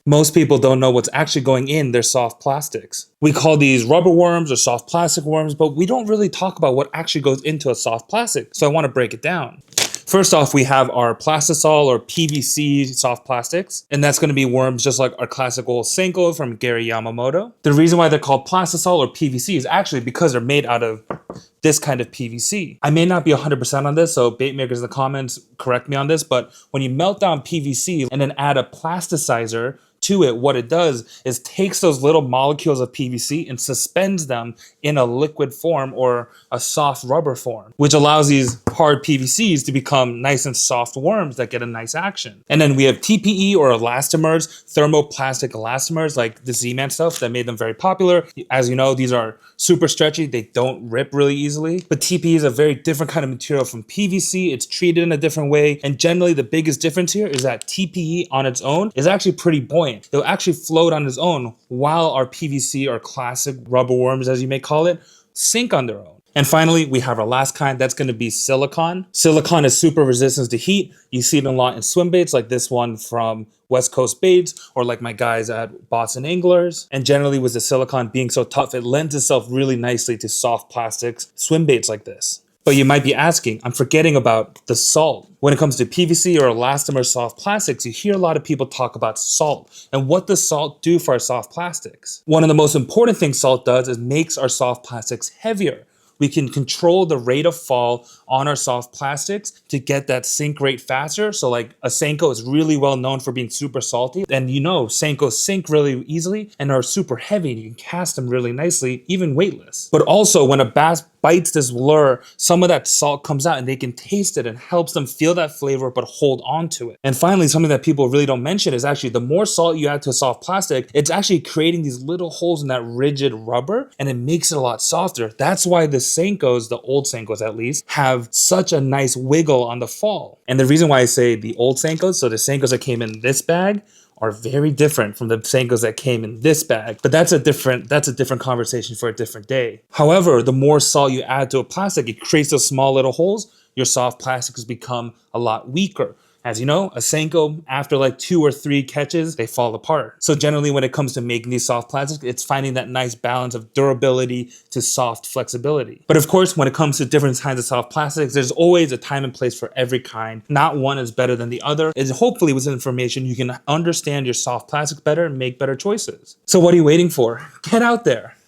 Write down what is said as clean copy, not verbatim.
Most people don't know what's actually going in their soft plastics. We call these rubber worms or soft plastic worms, but we don't really talk about what actually goes into a soft plastic. So I want to break it down. First off, we have our plastisol or PVC soft plastics, and that's going to be worms just like our classical Senko from Gary Yamamoto. The reason why they're called plastisol or PVC is actually because they're made out of this kind of PVC. I may not be 100% on this, so bait makers in the comments correct me on this, but when you melt down PVC and then add a plasticizer to it, what it does is takes those little molecules of PVC and suspends them in a liquid form or a soft rubber form, which allows these hard PVCs to become nice and soft worms that get a nice action. And then we have TPE or elastomers, thermoplastic elastomers, like the Z-Man stuff that made them very popular. As you know, these are super stretchy. They don't rip really easily. But TPE is a very different kind of material from PVC. It's treated in a different way. And generally, the biggest difference here is that TPE on its own is actually pretty buoyant. They'll actually float on its own while our PVC or classic rubber worms, as you may call it, sink on their own. And finally, we have our last kind. That's going to be silicone. Silicone is super resistant to heat. You see it a lot in swim baits like this one from West Coast Baits or like my guys at Boston Anglers. And generally with the silicone being so tough, it lends itself really nicely to soft plastics swim baits like this. But you might be asking, I'm forgetting about the salt. When it comes to PVC or elastomer soft plastics, you hear a lot of people talk about salt. And what does salt do for our soft plastics? One of the most important things salt does is makes our soft plastics heavier. We can control the rate of fall on our soft plastics to get that sink rate faster. So like a Senko is really well known for being super salty. And you know, Senkos sink really easily and are super heavy. And you can cast them really nicely, even weightless. But also when a bass bites this lure, some of that salt comes out and they can taste it and helps them feel that flavor but hold on to it. And finally, something that people really don't mention is actually the more salt you add to a soft plastic, it's actually creating these little holes in that rigid rubber and it makes it a lot softer. That's why the Senkos, the old Senkos at least, have such a nice wiggle on the fall. And the reason why I say the old Senkos, so the Senkos that came in this bag, are very different from the Senkos that came in this bag. But that's a different conversation for a different day. However, the more salt you add to a plastic, it creates those small little holes. Your soft plastics become a lot weaker. As you know, a Senko, after like 2 or 3 catches, they fall apart. So generally when it comes to making these soft plastics, it's finding that nice balance of durability to soft flexibility. But of course, when it comes to different kinds of soft plastics, there's always a time and place for every kind. Not one is better than the other. And hopefully with this information, you can understand your soft plastics better and make better choices. So what are you waiting for? Get out there.